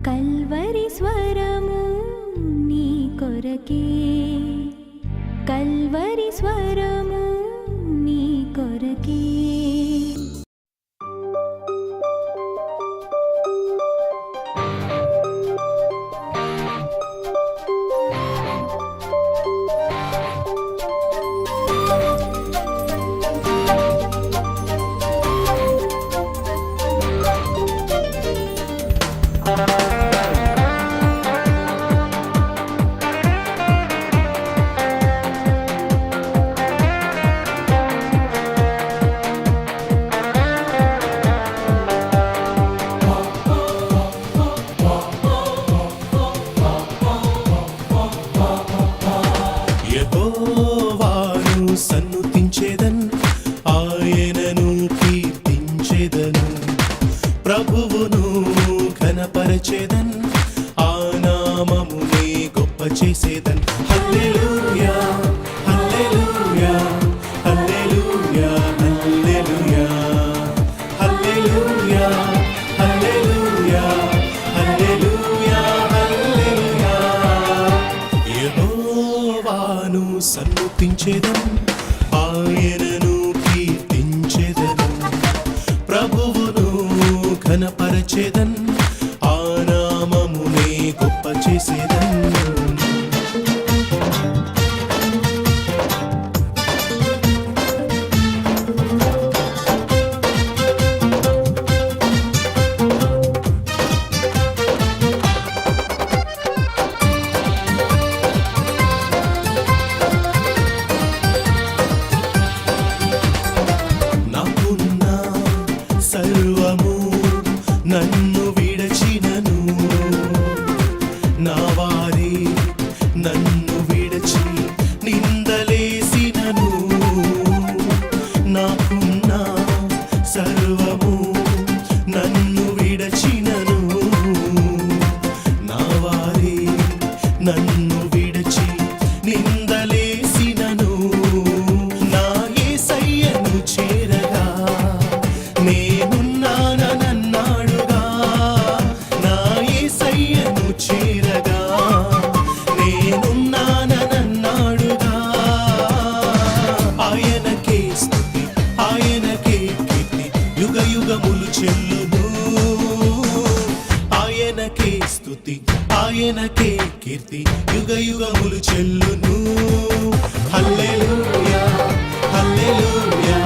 Calvary స్వరము నీ కొరకే, కల్వరి స్వరము నీ కొరకే. సన్నుతించెదన్, ఆయనను కీర్తించెదను, ప్రభువును ఘనపరచెదన్, ఆ నామమునే గొప్ప చేసేదన్. హల్లెలూయా హల్లెలూయా హల్లెలూయా హల్లెలూయా హల్లెలూయా హల్లెలూయా హల్లెలూయా హల్లెలూయా. యెహోవాను సన్నుతించెదన్, ఆయనను కీర్తించెదను, ప్రభువును ఘనపరచెదన్, ఆ నామమునే గొప్ప చేసేదన్. సర్వము నన్ను విడచినను, నా వారే నన్ను విడచి నిందలేసినను, నాకున్న సర్వము నన్ను విడచినను, నా వారే నన్ను విడచి నిందలేసినను, నా యేసయ్యను చేరగా నేనున్నానన్నాడుగా, నా యేసయ్యను చేరగా నేనున్నానన్నాడుగా. ఆయనకే స్తుతి, ఆయనకే కీర్తి, యుగ యుగములు చెల్లును. ఆయనకే స్తుతి, ఆయనకే కీర్తి, యుగ యుగములు చెల్లును. హల్లెలూయా హల్లెలూయా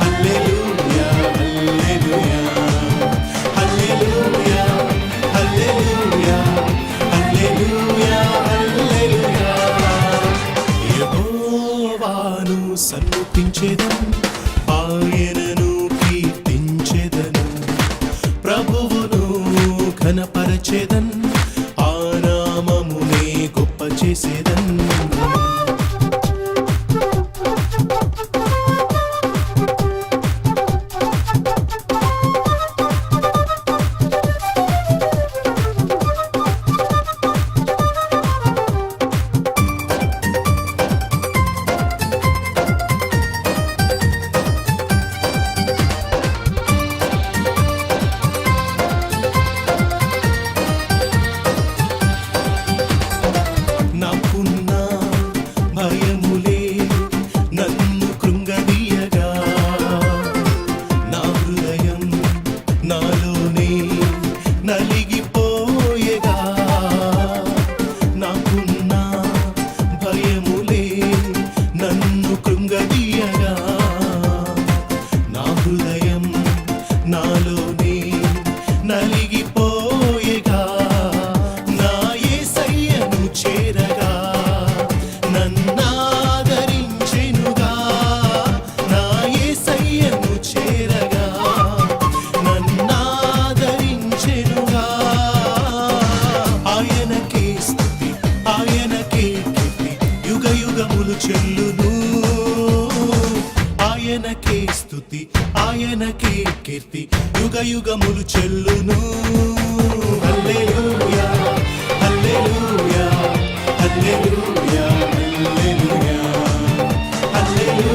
హల్లెలూయా హల్లెలూయా హల్లెలూయా హల్లెలూయా హల్లెలూయా హల్లెలూయా. యెహోవాను సన్నుతించెదన్, ఆయనను కీర్తించెదను, ప్రభువును ఘనపరచెదన్, ఆ నామమునే గొప్ప చేసేదన్. నాకున్న భయములే నన్ను కృంగదీయగా, నా హృదయం నాలోనే నలిగిపోయేగా, నాకున్న భయములే నన్ను కృంగదీయగా, నా హృదయం నాలోనే నలిగిపోయేగా, నా యేసయ్యను చేరగా నన్నాదరించెనుగా, నా యేసయ్యను చేరగా నన్నాదరించెనుగా. ఆయనకే స్తుతి, ఆయనకే కీర్తి, యుగ యుగములు చెల్లును. ఆయనకే స్తుతి, ఆయనకే కీర్తి, యుగ యుగములు చెల్లును. హల్లెలూయా హల్లెలూయా హల్లెలూయా హల్లెలూయా హల్లెలూయా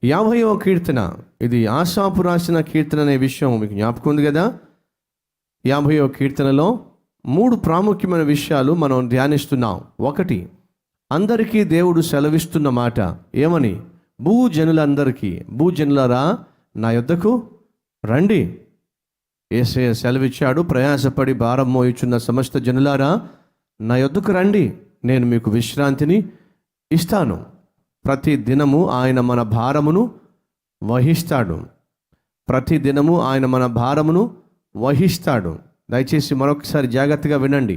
50వ కీర్తన, ఇది ఆసాపు రాసిన కీర్తన అనే విషయం మీకు జ్ఞాపకం ఉంది కదా. 50వ కీర్తనలో 3 ప్రాముఖ్యమైన విషయాలు మనం ధ్యానిస్తున్నాం. ఒకటి, అందరికీ దేవుడు సెలవిస్తున్న మాట ఏమని? భూజనులారా నా యొద్దకు రండి. యేసయ్య సెలవిచ్చాడు, ప్రయాసపడి భారం మోయుచున్న సమస్త జనులారా నా యొద్దకు రండి, నేను మీకు విశ్రాంతిని ఇస్తాను. ప్రతి దినము ఆయన మన భారమును వహిస్తాడు. ప్రతి దినము ఆయన మన భారమును వహిస్తాడు. దయచేసి మరొకసారి జాగ్రత్తగా వినండి.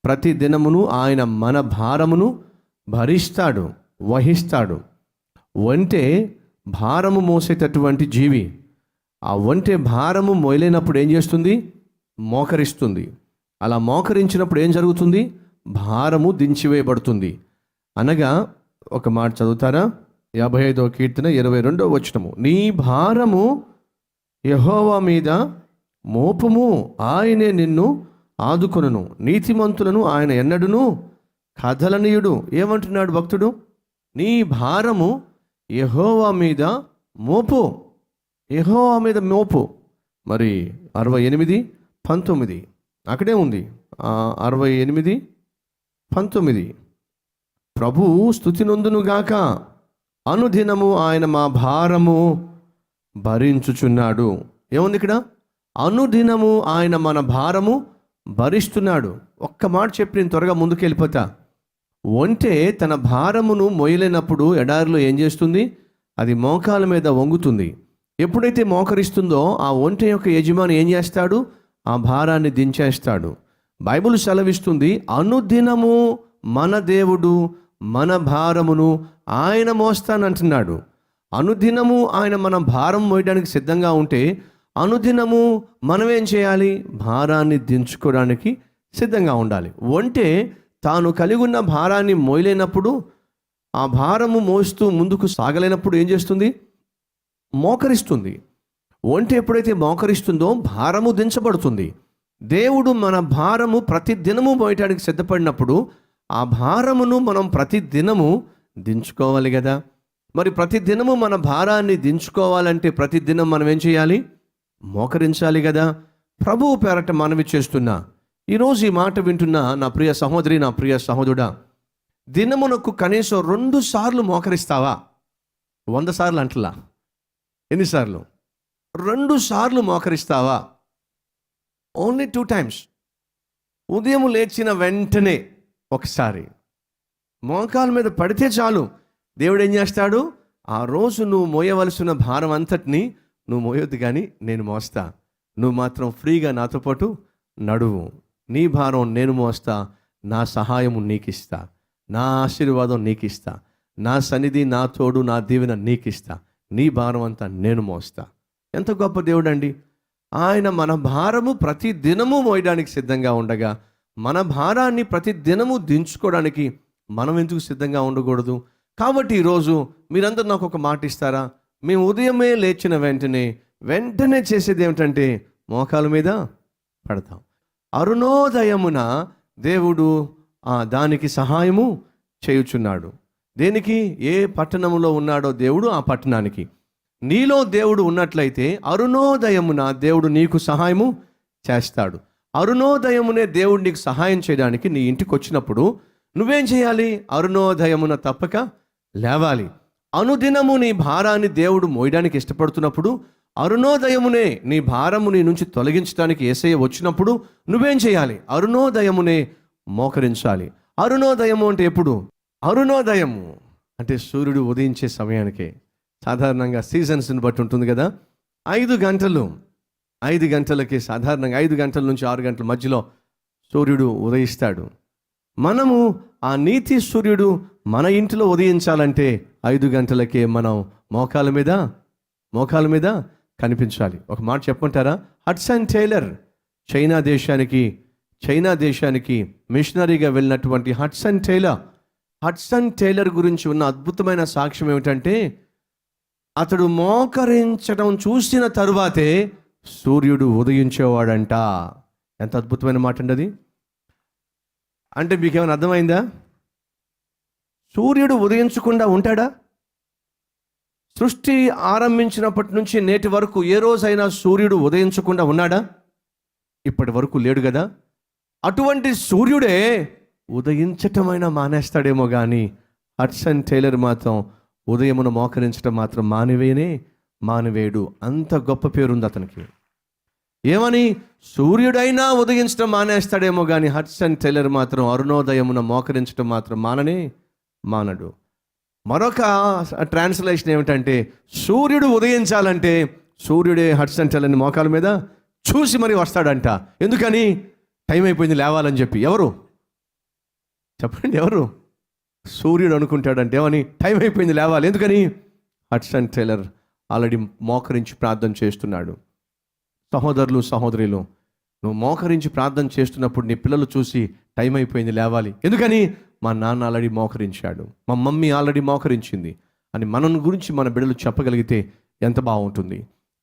ప్రతి దినమును ఆయన మన భారమును భరిస్తాడు, వహిస్తాడు. ఒంటె భారము మోసేటటువంటి జీవి. ఆ ఒంటె భారము మోయలేనప్పుడు ఏం చేస్తుంది? మోకరిస్తుంది. అలా మోకరించినప్పుడు ఏం జరుగుతుంది? భారము దించివేయబడుతుంది. అనగా ఒక మాట చదువుతారా? 55వ కీర్తన 22వ వచనము, నీ భారము యెహోవా మీద మోపుము, ఆయనే నిన్ను ఆదుకొనును. నీతిమంతులను ఆయన ఎన్నడును కదలనీయుడు. ఏమంటున్నాడు భక్తుడు? నీ భారము యెహోవా మీద మోపు, యెహోవా మీద మోపు. మరి 68:19 అక్కడే ఉంది. 68:19, ప్రభువు స్తుతి నొందునుగాక, అనుదినము ఆయన మా భారము భరించుచున్నాడు. ఏముంది ఇక్కడ? అనుదినము ఆయన మన భారము భరిస్తున్నాడు. ఒక్క మాట చెప్పి నేను త్వరగా ముందుకు వెళ్ళిపోతా. ఒంటె తన భారమును మోయలేనప్పుడు ఎడారిలో ఏం చేస్తుంది? అది మోకాల మీద వంగుతుంది. ఎప్పుడైతే మోకరిస్తుందో ఆ ఒంటె యొక్క యజమాని ఏం చేస్తాడు? ఆ భారాన్ని దించేస్తాడు. బైబిల్ సెలవిస్తుంది, అనుదినము మన దేవుడు మన భారమును ఆయన మోస్తానంటున్నాడు. అనుదినము ఆయన మన భారం మోయడానికి సిద్ధంగా ఉంటే అనుదినము మనమేం చేయాలి? భారాన్ని దించుకోవడానికి సిద్ధంగా ఉండాలి. ఒంటె తాను కలిగి ఉన్న భారాన్ని మోయలేనప్పుడు, ఆ భారము మోస్తూ ముందుకు సాగలేనప్పుడు ఏం చేస్తుంది? మోకరిస్తుంది. ఒంటె ఎప్పుడైతే మోకరిస్తుందో భారము దించబడుతుంది. దేవుడు మన భారము ప్రతి దినము మోయటానికి సిద్ధపడినప్పుడు ఆ భారమును మనం ప్రతి దినము దించుకోవాలి కదా. మరి ప్రతి దినము మన భారాన్ని దించుకోవాలంటే ప్రతి దినం మనం ఏం చేయాలి? మోకరించాలి కదా. ప్రభువు పేరట మనవి చేస్తున్నా, ఈరోజు ఈ మాట వింటున్నా నా ప్రియ సహోదరి, నా ప్రియ సహోదరుడా, దినమునకు కనీసం 2 సార్లు మోకరిస్తావా? 100 సార్లు అంటలా. ఎన్నిసార్లు? 2 సార్లు మోకరిస్తావా? Only 2 times. ఉదయం లేచిన వెంటనే ఒకసారి మోకాల మీద పడితే చాలు. దేవుడు ఏం చేస్తాడు? ఆ రోజు నువ్వు మోయవలసిన భారం అంతటిని నువ్వు మోయొద్దు, కానీ నేను మోస్తా, నువ్వు మాత్రం ఫ్రీగా నాతో పాటు నడువు, నీ భారం నేను మోస్తా, నా సహాయము నీకు ఇస్తా, నా ఆశీర్వాదం నీకు ఇస్తా, నా సన్నిధి, నా తోడు, నా దీవెన నీకు ఇస్తా, నీ భారం అంతా నేను మోస్తా. ఎంత గొప్ప దేవుడు అండి. ఆయన మన భారము ప్రతి దినము మోయడానికి సిద్ధంగా ఉండగా మన భారాన్ని ప్రతి దినము దించుకోవడానికి మనం ఎందుకు సిద్ధంగా ఉండకూడదు? కాబట్టి ఈరోజు మీరందరూ నాకు ఒక మాట ఇస్తారా? మేము ఉదయమే లేచిన వెంటనే చేసేది ఏమిటంటే మోకాల మీద పడతాం. అరుణోదయమున దేవుడు దానికి సహాయము చేయుచున్నాడు. దేనికి? ఏ పట్టణంలో ఉన్నాడో దేవుడు ఆ పట్టణానికి. నీలో దేవుడు ఉన్నట్లయితే అరుణోదయమున దేవుడు నీకు సహాయము చేస్తాడు. అరుణోదయమునే దేవుడు నీకు సహాయం చేయడానికి నీ ఇంటికి వచ్చినప్పుడు నువ్వేం చేయాలి? అరుణోదయమున తప్పక లేవాలి. అనుదినము నీ భారాన్ని దేవుడు మోయడానికి ఇష్టపడుతున్నప్పుడు, అరుణోదయమునే నీ భారము నీ నుంచి తొలగించడానికి యేసయ్య వచ్చినప్పుడు నువ్వేం చేయాలి? అరుణోదయమునే మోకరించాలి. అరుణోదయము అంటే ఎప్పుడు? అరుణోదయము అంటే సూర్యుడు ఉదయించే సమయానికే. సాధారణంగా సీజన్స్ని బట్టి ఉంటుంది కదా. 5 గంటలకి సాధారణంగా 5 గంటల నుంచి 6 గంటల మధ్యలో సూర్యుడు ఉదయిస్తాడు. మనము ఆ నీతి సూర్యుడు మన ఇంటిలో ఉదయించాలంటే 5 గంటలకే మనం మోకాల మీద కనిపించాలి. ఒక మాట చెప్పమంటారా? హడ్సన్ టైలర్, చైనా దేశానికి మిషనరీగా వెళ్ళినటువంటి హడ్సన్ టైలర్ గురించి ఉన్న అద్భుతమైన సాక్ష్యం ఏమిటంటే, అతడు మోకరించడం చూసిన తరువాతే సూర్యుడు ఉదయించేవాడంట. ఎంత అద్భుతమైన మాట అండి అది. అంటే మీకేమైనా అర్థమైందా? సూర్యుడు ఉదయించకుండా ఉంటాడా? సృష్టి ఆరంభించినప్పటి నుంచి నేటి వరకు ఏ రోజైనా సూర్యుడు ఉదయించకుండా ఉన్నాడా? ఇప్పటి వరకు లేడు కదా. అటువంటి సూర్యుడే ఉదయించటమైనా మానేస్తాడేమో కానీ హడ్సన్ టైలర్ మాత్రం ఉదయమును మోకరించడం మాత్రం మానివేడు. అంత గొప్ప పేరుంది అతనికి. ఏమని? సూర్యుడైనా ఉదయించడం మానేస్తాడేమో కానీ హడ్సన్ టైలర్ మాత్రం అరుణోదయమున మోకరించడం మాత్రం మానడు. మరొక ట్రాన్స్లేషన్ ఏమిటంటే, సూర్యుడు ఉదయించాలంటే సూర్యుడే హడ్సన్ టైలర్ని మోకాల మీద చూసి మరి వస్తాడంట. ఎందుకని? టైం అయిపోయింది లేవాలని చెప్పి. ఎవరు చెప్పండి? ఎవరు? సూర్యుడు అనుకుంటాడంటే ఏమని? టైం అయిపోయింది లేవాలి. ఎందుకని? హడ్సన్ టైలర్ ఆల్రెడీ మోకరించి ప్రార్థన చేస్తున్నాడు. సహోదరులు సహోదరులు, నువ్వు మోకరించి ప్రార్థన చేస్తున్నప్పుడు నీ పిల్లలు చూసి టైం అయిపోయింది లేవాలి. ఎందుకని? మా నాన్న ఆల్రెడీ మోకరించాడు, మా మమ్మీ ఆల్రెడీ మోకరించింది అని మన గురించి మన బిడ్డలు చెప్పగలిగితే ఎంత బాగుంటుంది.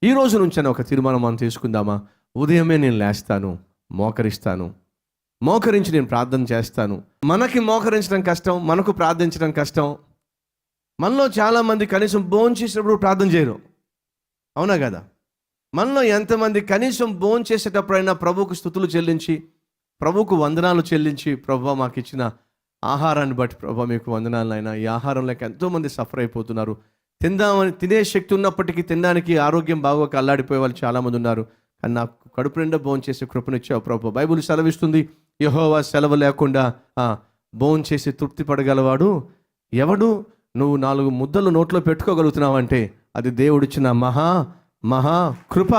ఈ రోజు నుంచి ఒక తీర్మానం మనం తీసుకుందామా? ఉదయమే నేను లేస్తాను, మోకరించి నేను ప్రార్థన చేస్తాను. మనకి మోకరించడం కష్టం, మనకు ప్రార్థించడం కష్టం. మనలో చాలామంది కనీసం భోంచేసినప్పుడు ప్రార్థన చేయరు, అవునా కదా? మనలో ఎంతమంది కనీసం భోంచేసేటప్పుడైనా ప్రభువుకు స్తుతులు చెల్లించి, ప్రభువుకు వందనాలు చెల్లించి, ప్రభువా మాకు ఇచ్చిన ఆహారాన్ని బట్టి ప్రభా మీకు వందనాలు అయినా, ఈ ఆహారం లేక ఎంతోమంది సఫర్ అయిపోతున్నారు. తినే శక్తి ఉన్నప్పటికీ తినడానికి ఆరోగ్యం బాగోక అల్లాడిపోయే వాళ్ళు చాలామంది ఉన్నారు. కానీ నాకు కడుపు నిండా భోంచేసే కృపనిచ్చావు ప్రభు. బైబిల్ సెలవిస్తుంది, యెహోవా సెలవు లేకుండా భోంచేసి తృప్తి పడగలవాడు ఎవడు? నువ్వు 4 ముద్దలు నోట్లో పెట్టుకోగలుగుతున్నావంటే అది దేవుడిచ్చిన మహా కృప.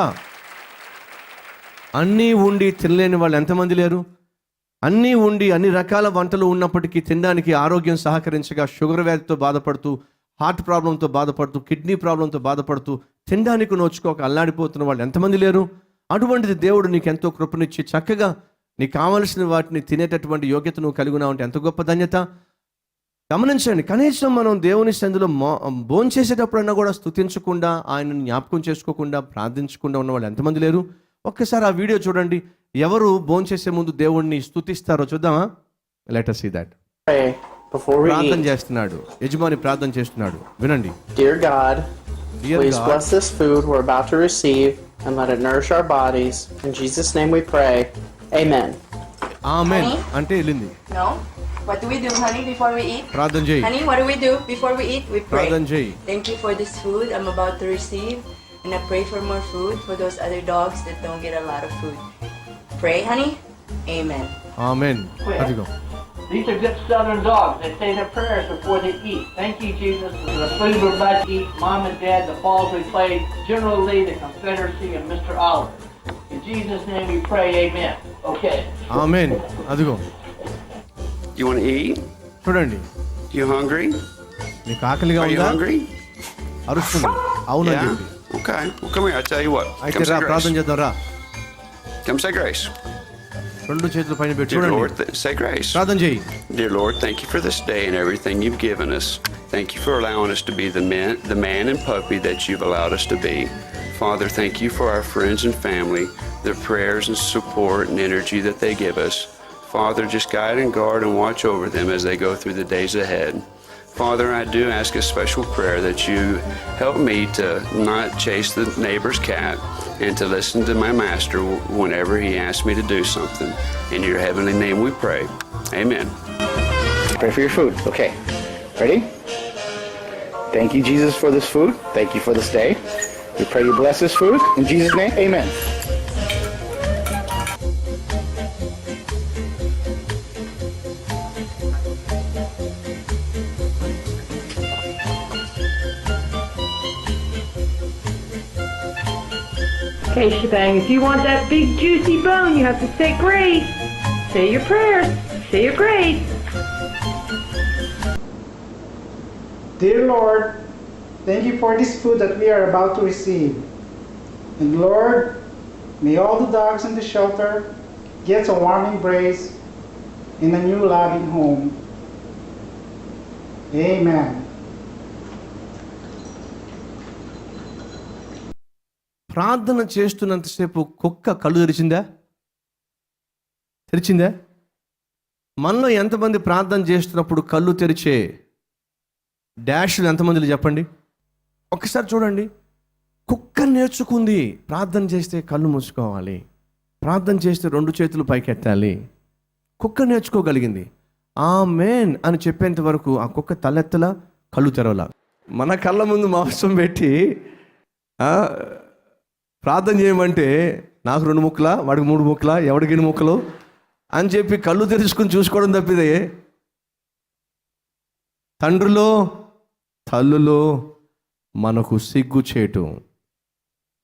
అన్నీ ఉండి తినలేని వాళ్ళు ఎంతమంది లేరు? అన్నీ ఉండి అన్ని రకాల వంటలు ఉన్నప్పటికీ తినడానికి ఆరోగ్యం సహకరించగా షుగర్ వ్యాధితో బాధపడుతూ, హార్ట్ ప్రాబ్లంతో బాధపడుతూ, కిడ్నీ ప్రాబ్లంతో బాధపడుతూ, తినడానికి నోచుకోక అల్లాడిపోతున్న వాళ్ళు ఎంతమంది లేరు? అటువంటిది దేవుడు నీకు ఎంతో కృపనిచ్చి చక్కగా నీకు కావలసిన వాటిని తినేటటువంటి యోగ్యత నువ్వు కలిగి ఉన్నావు అంటే ఎంత గొప్ప ధన్యత. గమనించండి, కనీసం మనం దేవుని సందులో భోంచేసేటప్పుడన్నా కూడా స్తుతించకుండా, ఆయనను జ్ఞాపకం చేసుకోకుండా, ప్రార్థించకుండా ఉన్న వాళ్ళు ఎంతమంది లేరు? ఒక్కసారి ఆ వీడియో చూడండి. ఎవరు భోంచేసే ముందు దేవుణ్ణి స్తుతిస్తారో చూద్దామా? Let us see that. ప్రార్థన చేస్తున్నాడు, యజమాని ప్రార్థన చేస్తున్నాడు, వినండి. Dear God, please bless this food we're about to receive and let it nourish our bodies. In Jesus' name we pray. Amen. ఆమేన్ అంటే వెళ్ళింది. No? What do we do, honey, before we eat? ప్రార్థన చేయి. Honey, what do we do before we eat? We pray. ప్రార్థన చేయి. Thank you for this food I'm about to receive. And I pray for more food for those other dogs that don't get a lot of food. Pray, honey. Amen. ఆమేన్. అదిగో. These are good southern dogs. They say their prayers before they eat. Thank you, Jesus, for the food we're about to eat. Mom and Dad, the balls we played, General Lee, the Confederacy, and Mr. Oliver. In Jesus' name we pray, amen. Okay. ఆమేన్. అదిగో. You want to eat? చూడండి. You hungry? నీకు ఆకలిగా Are you ఉందా? hungry? అరుస్తుంది. అవునని Yeah? చెప్పి. Okay. Well, come here. I'll tell you what. అయితే Come రా say ప్రార్థన grace. చేద్దాం రా. Come say grace. 2 చేతులు పైన పెట్టి Dear చూడండి. Lord, say grace. ప్రార్థన చేయి. Dear Lord, thank you for this day and everything you've given us. Thank you for allowing us to be the man and puppy that you've allowed us to be. Father, thank you for our friends and family, their prayers and support and energy that they give us. Father, just guide and guard and watch over them as they go through the days ahead. Father, I do ask a special prayer that you help me to not chase the neighbor's cat and to listen to my master whenever he asks me to do something. In your heavenly name we pray. Amen. Pray for your food. Okay. Ready? Thank you, Jesus, for this food. Thank you for this day. We pray you bless this food. In Jesus' name, amen. Okay, shebang, if you want that big juicy bone, you have to say grace. Say your prayers. Say your grace. Dear Lord, thank you for this food that we are about to receive. And Lord, may all the dogs in the shelter get a warm embrace in a new loving home. Amen. ప్రార్థన చేస్తున్నంతసేపు కుక్క కళ్ళు తెరిచిందా? మనలో ఎంతమంది ప్రార్థన చేస్తున్నప్పుడు కళ్ళు తెరిచే డాష్లు ఎంతమంది చెప్పండి? ఒకసారి చూడండి, కుక్క నేర్చుకుంది ప్రార్థన చేస్తే కళ్ళు మూసుకోవాలి, ప్రార్థన చేస్తే 2 చేతులు పైకెత్తాలి. కుక్క నేర్చుకోగలిగింది. ఆమేన్ అని చెప్పేంత వరకు ఆ కుక్క తలెత్తలా, కళ్ళు తెరవలా. మన కళ్ళ ముందు మాంసం పెట్టి ప్రార్థన చేయమంటే నాకు 2 ముక్కలా, వాడికి 3 ముక్కలా, ఎవడికి 2 ముక్కలు అని చెప్పి కళ్ళు తెరుచుకుని చూసుకోవడం తప్పిదే. తండ్రులో తల్లులో మనకు సిగ్గుచేటు.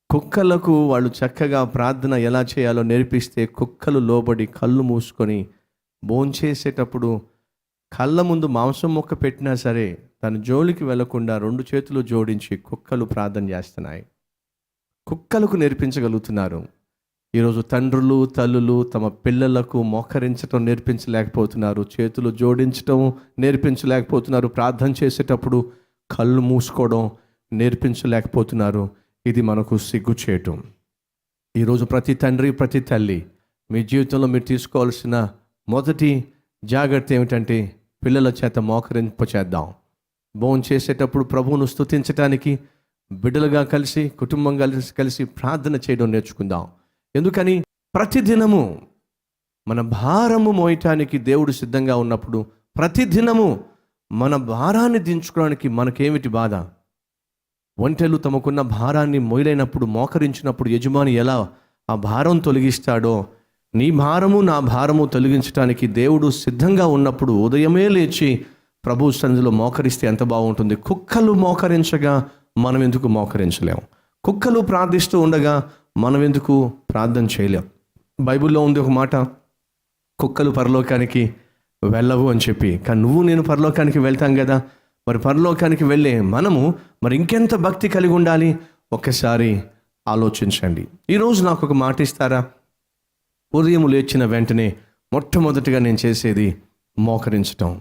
కుక్కలకు వాళ్ళు చక్కగా ప్రార్థన ఎలా చేయాలో నేర్పిస్తే కుక్కలు లోబడి కళ్ళు మూసుకొని భోంచేసేటప్పుడు కళ్ళ ముందు మాంసం ముక్క పెట్టినా సరే తన జోలికి వెళ్లకుండా 2 చేతులు జోడించి కుక్కలు ప్రార్థన చేస్తున్నాయి. కుక్కలకు నేర్పించగలుగుతున్నారు. ఈరోజు తండ్రులు తల్లులు తమ పిల్లలకు మోకరించడం నేర్పించలేకపోతున్నారు, చేతులు జోడించడం నేర్పించలేకపోతున్నారు, ప్రార్థన చేసేటప్పుడు కళ్ళు మూసుకోవడం నేర్పించలేకపోతున్నారు. ఇది మనకు సిగ్గుచేటు. ఈరోజు ప్రతి తండ్రి ప్రతి తల్లి మీ జీవితంలో మీరు తీసుకోవాల్సిన మొదటి జాగ్రత్త ఏమిటంటే పిల్లల చేత మోకరింపచేద్దాం. భోజనం చేసేటప్పుడు ప్రభువును స్తుతించడానికి బిడ్డలుగా కలిసి కుటుంబం కలిసి ప్రార్థన చేయడం నేర్చుకుందాం. ఎందుకని ప్రతిదినము మన భారము మోయటానికి దేవుడు సిద్ధంగా ఉన్నప్పుడు ప్రతిదినము మన భారాన్ని దించుకోవడానికి మనకేమిటి బాధ? ఒంటెలు తమకున్న భారాన్ని మోయలేనప్పుడు మోకరించినప్పుడు యజమాని ఎలా ఆ భారం తొలగిస్తాడో నీ భారము నా భారము తొలగించడానికి దేవుడు సిద్ధంగా ఉన్నప్పుడు ఉదయమే లేచి ప్రభు సన్నిధిలో మోకరిస్తే ఎంత బాగుంటుంది. కుక్కలు మోకరించగా మనం ఎందుకు మోకరించలేం? కుక్కలు ప్రార్థిస్తూ ఉండగా మనం ఎందుకు ప్రార్థన చేయలేం? బైబిల్లో ఉంది ఒక మాట, కుక్కలు పరలోకానికి వెళ్ళవు అని చెప్పి. కానీ నువ్వు నేను పరలోకానికి వెళ్తాం కదా. మరి పరలోకానికి వెళ్ళే మనము మరి ఇంకెంత భక్తి కలిగి ఉండాలి? ఒక్కసారి ఆలోచించండి. ఈరోజు నాకు ఒక మాట ఇస్తారా? ఉదయం లేచిన వెంటనే మొట్టమొదటిగా నేను చేసేది మోకరించటం.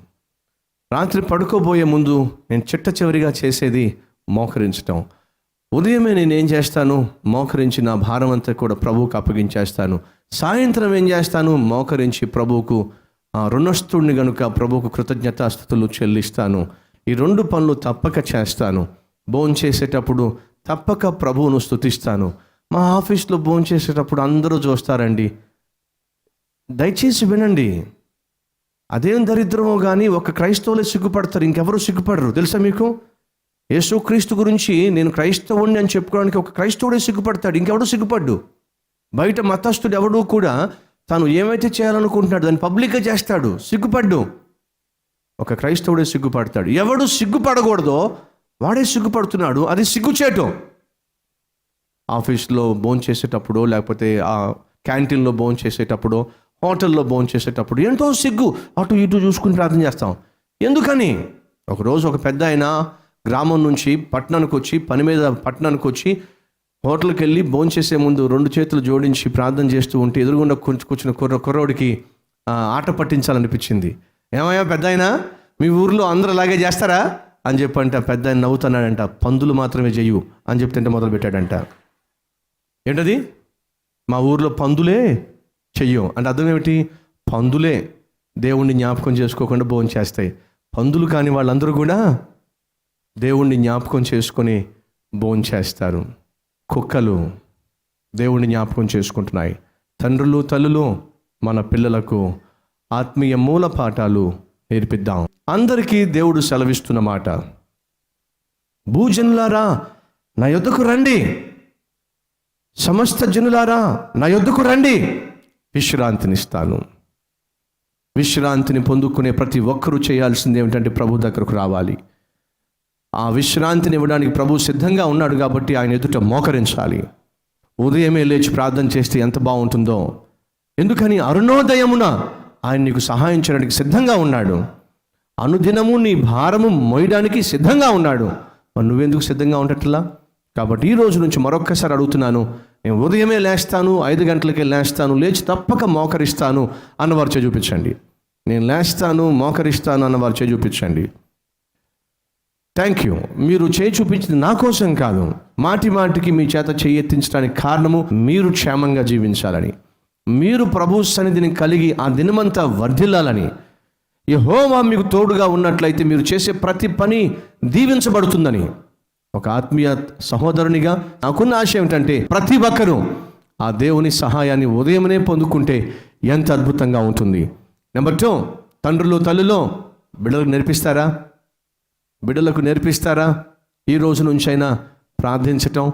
రాత్రి పడుకోబోయే ముందు నేను చిట్ట చివరిగా చేసేది మోకరించటం. ఉదయమే నేను ఏం చేస్తాను? మోకరించి నా భారం అంతా కూడా ప్రభువుకు అప్పగించేస్తాను. సాయంత్రం ఏం చేస్తాను? మోకరించి ప్రభువుకు రుణస్థుడిని గనుక ప్రభువుకు కృతజ్ఞతాస్తుతులు చెల్లిస్తాను. ఈ 2 పనులు తప్పక చేస్తాను. భోజనం చేసేటప్పుడు తప్పక ప్రభువును స్తుతిస్తాను. మా ఆఫీస్లో భోజనం చేసేటప్పుడు అందరూ చూస్తారండి. దయచేసి వినండి, అదేం దరిద్రమో కానీ ఒక క్రైస్తవులే సిగ్గుపడతారు, ఇంకెవరు సిగ్గుపడరు. తెలుసా మీకు? యేసుక్రీస్తు గురించి నేను క్రైస్తవుణ్ణి అని చెప్పుకోవడానికి ఒక క్రైస్తవుడే సిగ్గుపడతాడు, ఇంకెవడు సిగ్గుపడ్డు. బయట మతస్థుడు ఎవడు కూడా తాను ఏమైతే చేయాలనుకుంటున్నాడు దాన్ని పబ్లిక్గా చేస్తాడు, సిగ్గుపడ్డు. ఒక క్రైస్తవుడే సిగ్గుపడతాడు. ఎవడు సిగ్గుపడకూడదో వాడే సిగ్గుపడుతున్నాడు. అది సిగ్గుచేటు. ఆఫీస్లో భోజనం చేసేటప్పుడు, లేకపోతే ఆ క్యాంటీన్లో భోజనం చేసేటప్పుడు, హోటల్లో భోజనం చేసేటప్పుడు ఏంటో సిగ్గు, అటు ఇటు చూసుకుని ప్రార్థన చేస్తాం. ఎందుకని? ఒకరోజు ఒక పెద్ద ఆయన గ్రామం నుంచి పట్టణానికి వచ్చి, పని మీద పట్టణానికి వచ్చి హోటల్కి వెళ్ళి భోజనం చేసే ముందు 2 చేతులు జోడించి ప్రార్థన చేస్తూ ఉంటే ఎదురుగుండా కూర్చున్న కుర్రోడికి ఆట పట్టించాలనిపించింది. ఏమయ్యా పెద్ద అయినా, మీ ఊర్లో అందరూ అలాగే చేస్తారా అని చెప్పంట. పెద్ద ఆయన నవ్వుతున్నాడంట. పందులు మాత్రమే చెయ్యు అని చెప్తుంటే మొదలు పెట్టాడంట. ఏంటది? మా ఊర్లో పందులే చెయ్యం అంటే అర్థం ఏమిటి? పందులే దేవుణ్ణి జ్ఞాపకం చేసుకోకుండా భోజనం చేస్తాయి. పందులు కాని వాళ్ళందరూ కూడా దేవుణ్ణి జ్ఞాపకం చేసుకొని భోజనం చేస్తారు. కుక్కలు దేవుణ్ణి జ్ఞాపకం చేసుకుంటున్నాయి. తండ్రులు తల్లులు మన పిల్లలకు ఆత్మీయ మూల పాఠాలు నేర్పిద్దాం. అందరికీ దేవుడు సెలవిస్తున్న మాట, భూజనులారా నా యొద్దకు రండి, సమస్త జనులారా నా యొద్దకు రండి, విశ్రాంతినిస్తాను. విశ్రాంతిని పొందుకునే ప్రతి ఒక్కరూ చేయాల్సింది ఏమిటంటే ప్రభు దగ్గరకు రావాలి. ఆ విశ్రాంతిని ఇవ్వడానికి ప్రభు సిద్ధంగా ఉన్నాడు కాబట్టి ఆయన ఎదుట మోకరించాలి. ఉదయమే లేచి ప్రార్థన చేస్తే ఎంత బాగుంటుందో. ఎందుకని? అరుణోదయమున ఆయన నీకు సహాయం చేయడానికి సిద్ధంగా ఉన్నాడు. అనుదినము నీ భారము మోయడానికి సిద్ధంగా ఉన్నాడు. మరి నువ్వెందుకు సిద్ధంగా ఉండట్లా? కాబట్టి ఈ రోజు నుంచి మరొక్కసారి అడుగుతున్నాను, నేను ఉదయమే లేస్తాను, 5 గంటలకే లేస్తాను, లేచి తప్పక మోకరిస్తాను అన్నవారు చేయి చూపించండి. నేను లేస్తాను మోకరిస్తాను అన్నవారు చేయి చూపించండి. Thank you. మీరు చేయి చూపించింది నా కోసం కాదు, మాటి మాటికి మీ చేత చేయి ఎత్తించడానికి కారణము మీరు క్షేమంగా జీవించాలని, మీరు ప్రభు సన్నిధిని కలిగి ఆ దినమంతా వర్ధిల్లాలని. యెహోవా మీకు తోడుగా ఉన్నట్లయితే మీరు చేసే ప్రతి పని దీవించబడుతుందని. ఒక ఆత్మీయ సహోదరునిగా నాకున్న ఆశ ఏమిటంటే ప్రతి ఒక్కరూ ఆ దేవుని సహాయాన్ని ఉదయమనే పొందుకుంటే ఎంత అద్భుతంగా ఉంటుంది. నెంబర్ 2, తండ్రులు తల్లులు బిడ్డలకు నేర్పిస్తారా? ఈ రోజు నుంచైనా ప్రార్థించటం,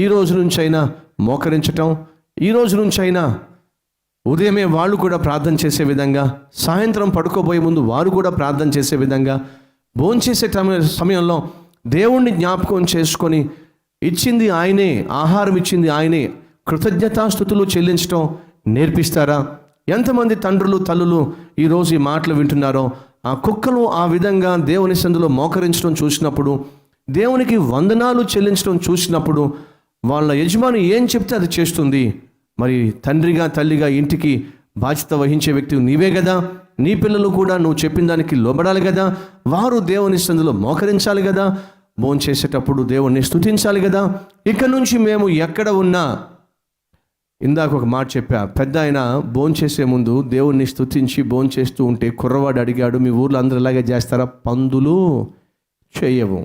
ఈ రోజు నుంచైనా మోకరించటం, ఈ రోజు నుంచైనా ఉదయమే వాళ్ళు కూడా ప్రార్థన చేసే విధంగా, సాయంత్రం పడుకోబోయే ముందు వారు కూడా ప్రార్థన చేసే విధంగా, భోంచేసే సమయంలో దేవుణ్ణి జ్ఞాపకం చేసుకొని ఇచ్చింది ఆయనే, ఆహారం ఇచ్చింది ఆయనే, కృతజ్ఞతాస్తుతులు చెల్లించటం నేర్పిస్తారా? ఎంతమంది తండ్రులు తల్లులు ఈరోజు ఈ మాటలు వింటున్నారో, ఆ కుక్కలు ఆ విధంగా దేవుని సందులో మోకరించడం చూసినప్పుడు, దేవునికి వందనాలు చెల్లించడం చూసినప్పుడు, వాళ్ళ యజమాని ఏం చెప్తే అది చేస్తుంది. మరి తండ్రిగా తల్లిగా ఇంటికి బాధ్యత వహించే వ్యక్తి నీవే కదా. నీ పిల్లలు కూడా నువ్వు చెప్పిన దానికి లోబడాలి కదా. వారు దేవుని సందులో మోకరించాలి కదా. భోంచేసేటప్పుడు దేవుణ్ణి స్తుతించాలి కదా. ఇక నుంచి మేము ఎక్కడ ఉన్నా, ఇందాక ఒక మాట చెప్పా, పెద్ద ఆయన భోంచేసే ముందు దేవుణ్ణి స్తుతించి భోంచేస్తూ ఉంటే కుర్రవాడు అడిగాడు, మీ ఊర్లో అందరూ ఇలాగే చేస్తారా? పందులు చేయవు.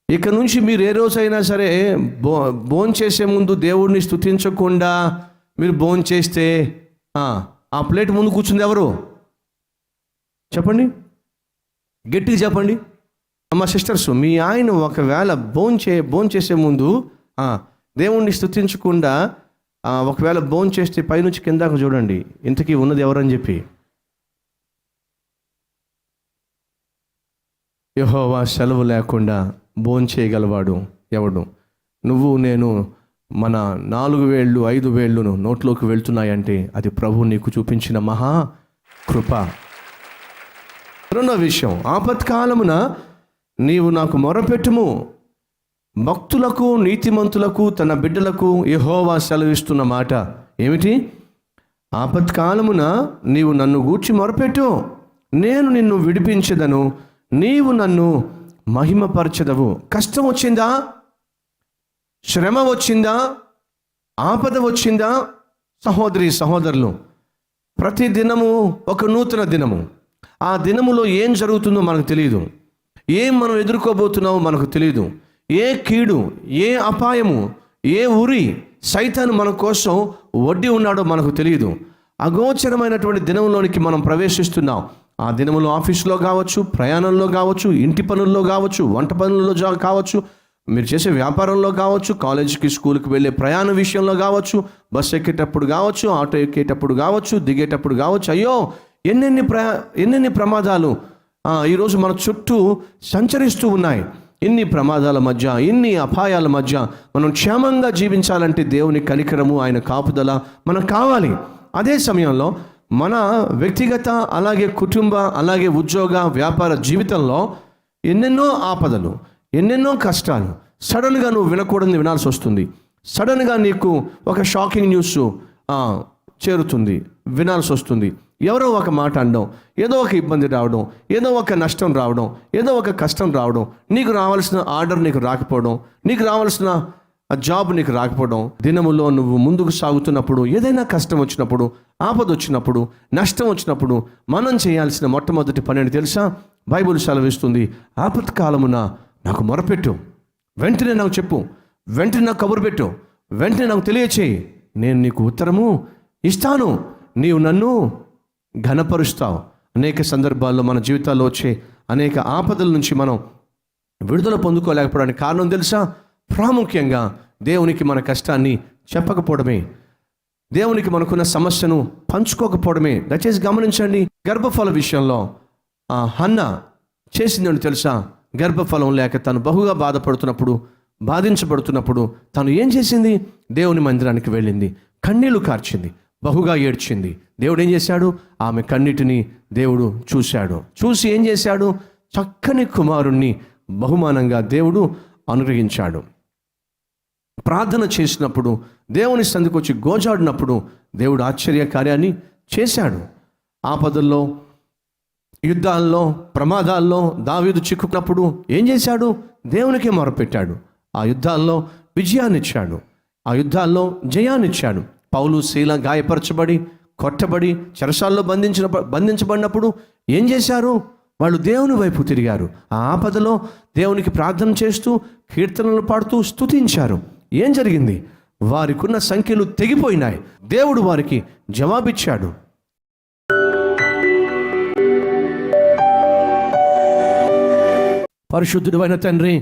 ఇక నుంచి మీరు ఏ రోజైనా సరే భోంచేసే ముందు దేవుడిని స్తుతించకుండా మీరు భోంచేస్తే ఆ ప్లేట్ ముందు కూర్చుంది ఎవరు? చెప్పండి, గట్టిగా చెప్పండి. మా సిస్టర్స్, మీ ఆయన ఒకవేళ భోంచేసే ముందు దేవుణ్ణి స్తుతించకుండా ఒకవేళ భోంచేస్తే పైనుంచి కిందాక చూడండి, ఇంతకీ ఉన్నది ఎవరని చెప్పి. యెహోవా సెలవు లేకుండా భోంచేయగలవాడు ఎవడు? నువ్వు నేను మన 4 వేళ్ళు 5 వేళ్ళు నోట్లోకి వెళ్తున్నాయంటే అది ప్రభు నీకు చూపించిన మహా కృప. రెండో విషయం, ఆపత్కాలమున నీవు నాకు మొరపెట్టుము. భక్తులకు నీతిమంతులకు తన బిడ్డలకు యెహోవా సెలవిస్తున్న మాట ఏమిటి? ఆపత్కాలమున నీవు నన్ను గూర్చి మొరపెట్టు, నేను నిన్ను విడిపించెదను, నీవు నన్ను మహిమపరచెదవు. కష్టం వచ్చిందా? శ్రమ వచ్చిందా? ఆపద వచ్చిందా? సహోదరి సహోదరులు, ప్రతి దినము ఒక నూతన దినము. ఆ దినములో ఏం జరుగుతుందో మనకు తెలియదు. ఏం మనం ఎదుర్కోబోతున్నామో మనకు తెలియదు. ఏ కీడు, ఏ అపాయము, ఏ ఉరి సైతాను మన కోసం వడ్డీ ఉన్నాడో మనకు తెలియదు. అగోచరమైనటువంటి దినంలోనికి మనం ప్రవేశిస్తున్నాం. ఆ దినములో ఆఫీసులో కావచ్చు, ప్రయాణంలో కావచ్చు, ఇంటి పనుల్లో కావచ్చు, వంట పనుల్లో కావచ్చు, మీరు చేసే వ్యాపారంలో కావచ్చు, కాలేజీకి స్కూల్కి వెళ్ళే ప్రయాణ విషయంలో కావచ్చు, బస్సు ఎక్కేటప్పుడు కావచ్చు, ఆటో ఎక్కేటప్పుడు కావచ్చు, దిగేటప్పుడు కావచ్చు. అయ్యో, ఎన్నెన్ని ప్రమాదాలు ఈరోజు మన చుట్టూ సంచరిస్తూ ఉన్నాయి. ఇన్ని ప్రమాదాల మధ్య, ఇన్ని అపాయాల మధ్య మనం క్షేమంగా జీవించాలంటే దేవుని కనికరము, ఆయన కాపుదల మనకు కావాలి. అదే సమయంలో మన వ్యక్తిగత, అలాగే కుటుంబ, అలాగే ఉద్యోగ, వ్యాపార జీవితంలో ఎన్నెన్నో ఆపదలు, ఎన్నెన్నో కష్టాలు సడన్గా నువ్వు వినకూడని వినాల్సి వస్తుంది. సడన్గా నీకు ఒక షాకింగ్ న్యూస్ చేరుతుంది, వినాల్సి వస్తుంది. ఎవరో ఒక మాట అనడం, ఏదో ఒక ఇబ్బంది రావడం, ఏదో ఒక నష్టం రావడం, ఏదో ఒక కష్టం రావడం, నీకు రావాల్సిన ఆర్డర్ నీకు రాకపోవడం, నీకు రావాల్సిన జాబ్ నీకు రాకపోవడం. దినములో నువ్వు ముందుకు సాగుతున్నప్పుడు, ఏదైనా కష్టం వచ్చినప్పుడు, ఆపద వచ్చినప్పుడు, నష్టం వచ్చినప్పుడు మనం చేయాల్సిన మొట్టమొదటి పని అని తెలుసా? బైబిల్ సెలవిస్తుంది, ఆపత్కాలమున నాకు మొరపెట్టు, వెంటనే నాకు చెప్పు, వెంటనే నాకు కబురు పెట్టు, వెంటనే నాకు తెలియచేయి, నేను నీకు ఉత్తరము ఇస్తాను, నీవు నన్ను ఘనపరుస్తావు. అనేక సందర్భాల్లో మన జీవితాల్లో వచ్చే అనేక ఆపదల నుంచి మనం విడుదల పొందుకోలేకపోవడానికి కారణం తెలుసా? ప్రాముఖ్యంగా దేవునికి మన కష్టాన్ని చెప్పకపోవడమే, దేవునికి మనకున్న సమస్యను పంచుకోకపోవడమే. దయచేసి గమనించండి. గర్భఫల విషయంలో హన్నా చేసిందని తెలుసా? గర్భఫలం లేక తను బహుగా బాధపడుతున్నప్పుడు, బాధించబడుతున్నప్పుడు తను ఏం చేసింది? దేవుని మందిరానికి వెళ్ళింది, కన్నీళ్లు కార్చింది, బహుగా ఏడ్చింది. దేవుడు ఏం చేశాడు? ఆమె కన్నిటిని దేవుడు చూశాడు. చూసి ఏం చేశాడు? చక్కని కుమారుణ్ణి బహుమానంగా దేవుడు అనుగ్రహించాడు. ప్రార్థన చేసినప్పుడు, దేవుని సందుకు వచ్చి గోజాడినప్పుడు దేవుడు ఆశ్చర్య కార్యాన్ని చేశాడు. ఆపదల్లో, యుద్ధాల్లో, ప్రమాదాల్లో దావీదు చిక్కుకున్నప్పుడు ఏం చేశాడు? దేవునికే మొరపెట్టాడు. ఆ యుద్ధాల్లో విజయాన్నిచ్చాడు, ఆ యుద్ధాల్లో జయాన్నిచ్చాడు. పౌలు శీల గాయపరచబడి, కొట్టబడి, చెరసాల్లో బంధించబడినప్పుడు ఏం చేశారు? వాళ్ళు దేవుని వైపు తిరిగారు. ఆ ఆపదలో దేవునికి ప్రార్థన చేస్తూ కీర్తనలు పాడుతూ స్తుతించారు. ఏం జరిగింది? వారికున్న సంఖ్యలు తెగిపోయినాయి. దేవుడు వారికి జవాబిచ్చాడు. పరిశుద్ధుడైన తండ్రి,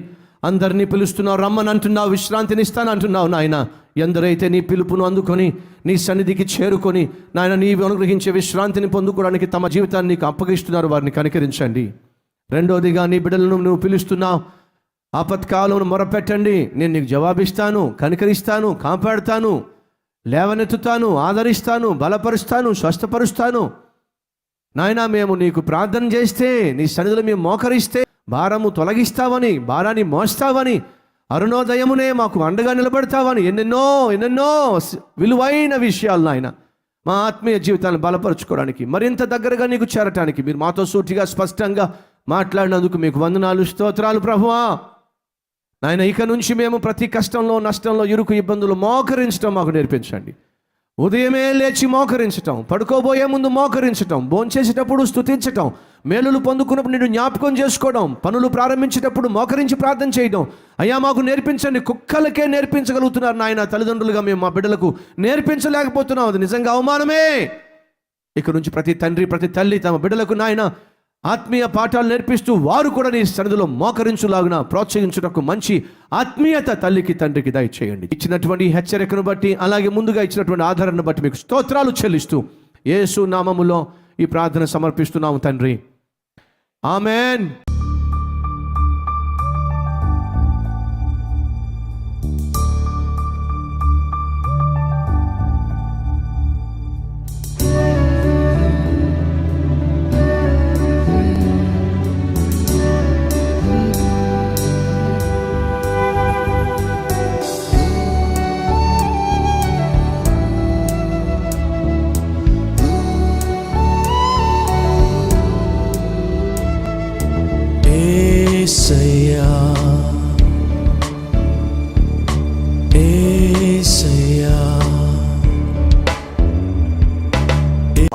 అందరినీ పిలుస్తున్నావు, రమ్మని అంటున్నావు, విశ్రాంతిని ఇస్తాను అంటున్నావు. నాయన, ఎందరైతే నీ పిలుపును అందుకొని నీ సన్నిధికి చేరుకొని నాయన నీవు అనుగ్రహించే విశ్రాంతిని పొందుకోవడానికి తమ జీవితాన్ని నీకు అప్పగిస్తున్నారు, వారిని కనికరించండి. రెండోదిగా, నీ బిడ్డలను నువ్వు పిలుస్తున్నావు, ఆపత్కాలను మొరపెట్టండి, నేను నీకు జవాబిస్తాను, కనికరిస్తాను, కాపాడుతాను, లేవనెత్తుతాను, ఆదరిస్తాను, బలపరుస్తాను, స్వస్థపరుస్తాను. నాయన, మేము నీకు ప్రార్థన చేస్తే, నీ సన్నిధిలో మేము మోకరిస్తే భారము తొలగిస్తావని, భారాన్ని మోస్తావని, అరుణోదయమునే మాకు అండగా నిలబడతావని ఎన్నెన్నో విలువైన విషయాలు నాయన మా ఆత్మీయ జీవితాన్ని బలపరుచుకోవడానికి, మరింత దగ్గరగా నీకు చేరటానికి మీరు మాతో సూటిగా స్పష్టంగా మాట్లాడినందుకు మీకు వందనాలు, స్తోత్రాలు ప్రభువా. నాయన, ఇక నుంచి మేము ప్రతి కష్టంలో, నష్టంలో, ఇరుకు ఇబ్బందులు మోకరించడం మాకు నేర్పించండి. ఉదయమే లేచి మోకరించటం, పడుకోబోయే ముందు మోకరించటం, భోంచేసేటప్పుడు స్తుతించటం, మేలులు పొందుకున్నప్పుడు నిన్ను జ్ఞాపకం చేసుకోవడం, పనులు ప్రారంభించేటప్పుడు మోకరించి ప్రార్థన చేయడం అయ్యా మాకు నేర్పించండి. కుక్కలకే నేర్పించగలుగుతున్నారు నాయన, తల్లిదండ్రులుగా మేము మా బిడ్డలకు నేర్పించలేకపోతున్నాం. అది నిజంగా అవమానమే. ఇక నుంచి ప్రతి తండ్రి, ప్రతి తల్లి తమ బిడ్డలకు నాయన ఆత్మీయ పాఠాలు నేర్పిస్తూ వారు కూడా నీ సన్నిధిలో మోకరించులాగున ప్రోత్సహించుటకు మంచి ఆత్మీయత తల్లికి, తండ్రికి దయచేయండి. ఇచ్చినటువంటి హెచ్చరికను బట్టి, అలాగే ముందుగా ఇచ్చినటువంటి ఆధారాన్ని బట్టి మీకు స్తోత్రాలు చెల్లిస్తూ యేసు నామములో ఈ ప్రార్థన సమర్పిస్తున్నాము తండ్రి, amen.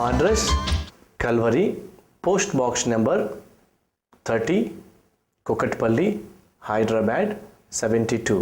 Address Calvary, post box number 30, Kukatpally, Hyderabad 72.